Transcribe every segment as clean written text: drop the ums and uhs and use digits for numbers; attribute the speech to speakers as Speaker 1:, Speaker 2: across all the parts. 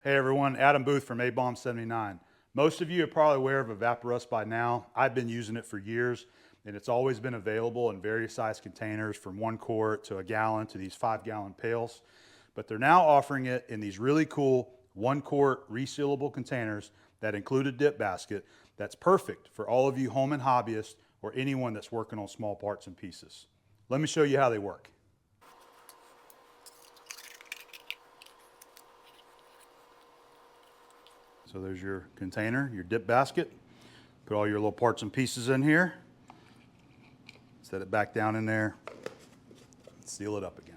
Speaker 1: Hey everyone, Adam Booth from ABOM79. Most of you are probably aware of Evapo-Rust by now. I've been using it for years and it's always been available in various size containers from 1 quart to a gallon to these 5-gallon pails. But they're now offering it in these really cool 1 quart resealable containers that include a dip basket that's perfect for all of you home and hobbyists or anyone that's working on small parts and pieces. Let me show you how they work. So there's your container, your dip basket. Put all your little parts and pieces in here. Set it back down in there. Seal it up again.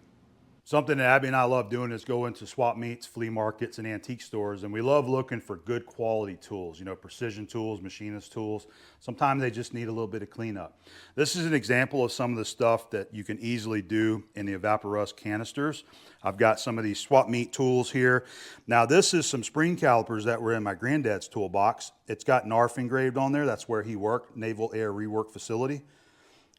Speaker 1: Something that Abby and I love doing is go into swap meets, flea markets, and antique stores, and we love looking for good quality tools, you know, precision tools, machinist tools. Sometimes they just need a little bit of cleanup. This is an example of some of the stuff that you can easily do in the Evapo-Rust canisters. I've got some of these swap meet tools here. Now this is some spring calipers that were in my granddad's toolbox. It's got NARF engraved on there. That's where he worked, Naval Air Rework Facility.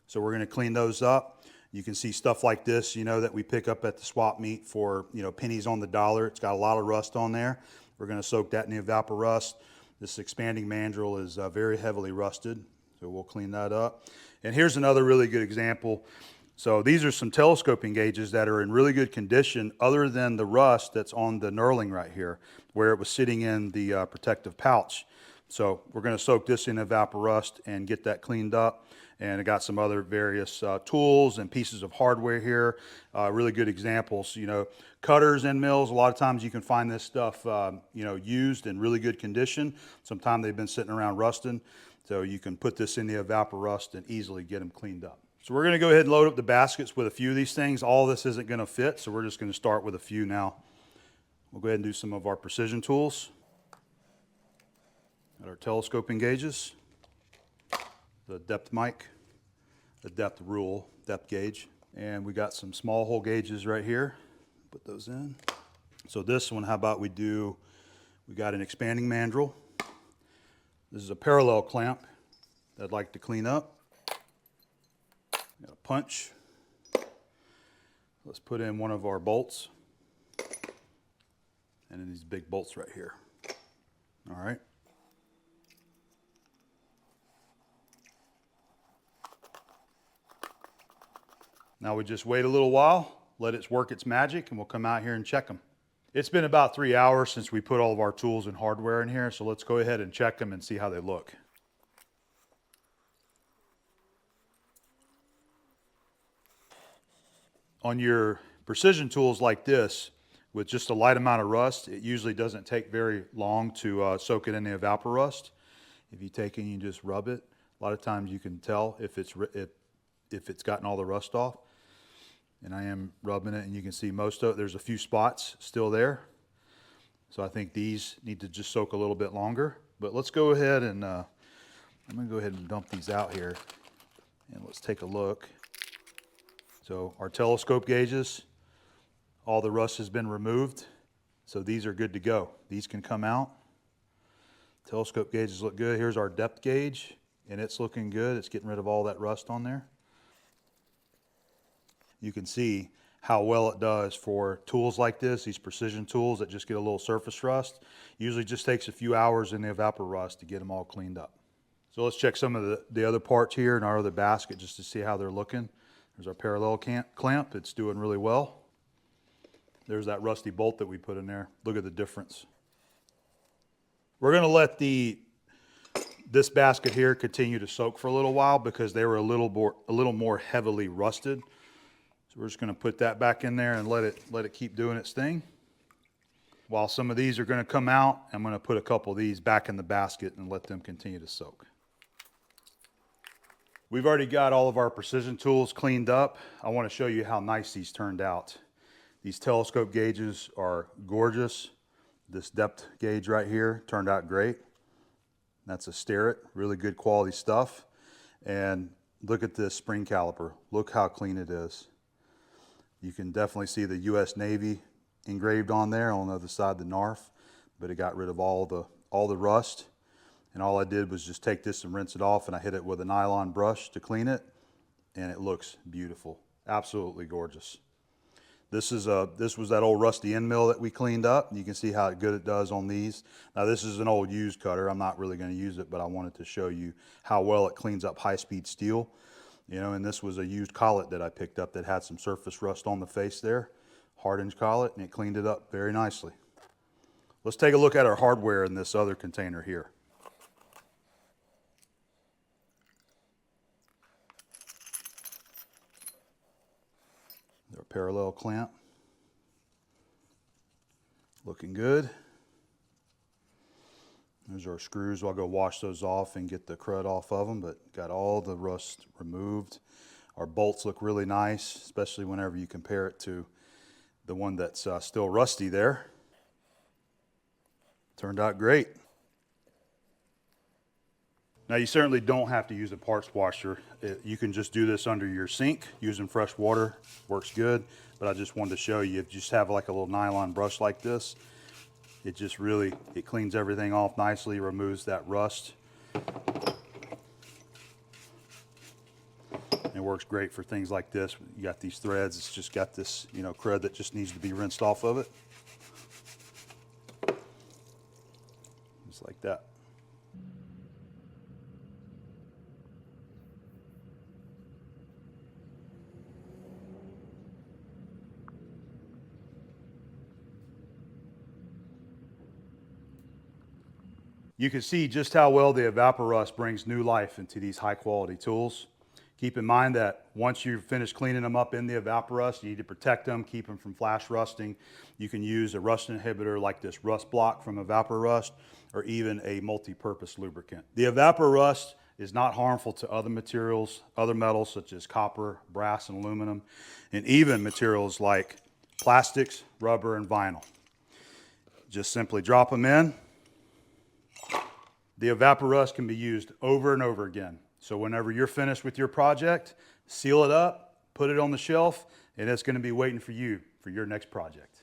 Speaker 1: So we're going to clean those up. You can see stuff like this, you know, that we pick up at the swap meet for, you know, pennies on the dollar. It's got a lot of rust on there. We're going to soak that in the Evapo-Rust. This expanding mandrel is very heavily rusted, so we'll clean that up. And here's another really good example. So these are some telescoping gauges that are in really good condition other than the rust that's on the knurling right here, where it was sitting in the protective pouch. So we're going to soak this in Evapo-Rust and get that cleaned up. And I got some other various tools and pieces of hardware here. Really good examples, you know, cutters and mills. A lot of times you can find this stuff, you know, used in really good condition. Sometimes they've been sitting around rusting. So you can put this in the Evapo-Rust and easily get them cleaned up. So we're going to go ahead and load up the baskets with a few of these things. All this isn't going to fit, so we're just going to start with a few now. We'll go ahead and do some of our precision tools. Got our telescoping gauges, the depth mic, the depth rule, depth gauge, and we got some small hole gauges right here. Put those in. So this one, how about we got an expanding mandrel. This is a parallel clamp that I'd like to clean up. Got a punch. Let's put in one of our bolts. And then these big bolts right here. All right. Now we just wait a little while, let it work its magic, and we'll come out here and check them. It's been about 3 hours since we put all of our tools and hardware in here, so let's go ahead and check them and see how they look. On your precision tools like this, with just a light amount of rust, it usually doesn't take very long to soak it in the Evapo-Rust. If you take it and you just rub it, a lot of times you can tell if it's gotten all the rust off. And I am rubbing it, and you can see most of it. There's a few spots still there. So I think these need to just soak a little bit longer. But let's go ahead and, I'm going to go ahead and dump these out here. And let's take a look. So our telescope gauges, all the rust has been removed. So these are good to go. These can come out. Telescope gauges look good. Here's our depth gauge, and it's looking good. It's getting rid of all that rust on there. You can see how well it does for tools like this, these precision tools that just get a little surface rust. Usually just takes a few hours in the Evapo-Rust to get them all cleaned up. So let's check some of the other parts here in our other basket just to see how they're looking. There's our parallel clamp. It's doing really well. There's that rusty bolt that we put in there. Look at the difference. We're going to let this basket here continue to soak for a little while because they were a little more heavily rusted. So we're just going to put that back in there and let it keep doing its thing. While some of these are going to come out, I'm going to put a couple of these back in the basket and let them continue to soak. We've already got all of our precision tools cleaned up. I want to show you how nice these turned out. These telescope gauges are gorgeous. This depth gauge right here turned out great. That's a Starrett, really good quality stuff. And look at this spring caliper. Look how clean it is. You can definitely see the U.S. Navy engraved on there on the other side, the NARF, but it got rid of all the rust. And all I did was just take this and rinse it off, and I hit it with a nylon brush to clean it, and it looks beautiful. Absolutely gorgeous. This was that old rusty end mill that we cleaned up. You can see how good it does on these. Now this is an old used cutter. I'm not really going to use it, but I wanted to show you how well it cleans up high-speed steel. You know, and this was a used collet that I picked up that had some surface rust on the face there. Hardened collet, and it cleaned it up very nicely. Let's take a look at our hardware in this other container here. Our parallel clamp. Looking good. There's our screws. I'll go wash those off and get the crud off of them, but got all the rust removed. Our bolts look really nice, especially whenever you compare it to the one that's still rusty there. Turned out great. Now you certainly don't have to use a parts washer. You can just do this under your sink using fresh water. Works good, but I just wanted to show you, if you just have like a little nylon brush like this, it just really, it cleans everything off nicely, removes that rust. It works great for things like this. You got these threads, it's just got this, you know, crud that just needs to be rinsed off of it. Just like that. You can see just how well the Evapo-Rust brings new life into these high quality tools. Keep in mind that once you've finished cleaning them up in the Evapo-Rust, you need to protect them, keep them from flash rusting. You can use a rust inhibitor like this rust block from Evapo-Rust, or even a multi-purpose lubricant. The Evapo-Rust is not harmful to other materials, other metals such as copper, brass, and aluminum, and even materials like plastics, rubber, and vinyl. Just simply drop them in. The Evapo-Rust can be used over and over again. So whenever you're finished with your project, seal it up, put it on the shelf, and it's going to be waiting for you for your next project.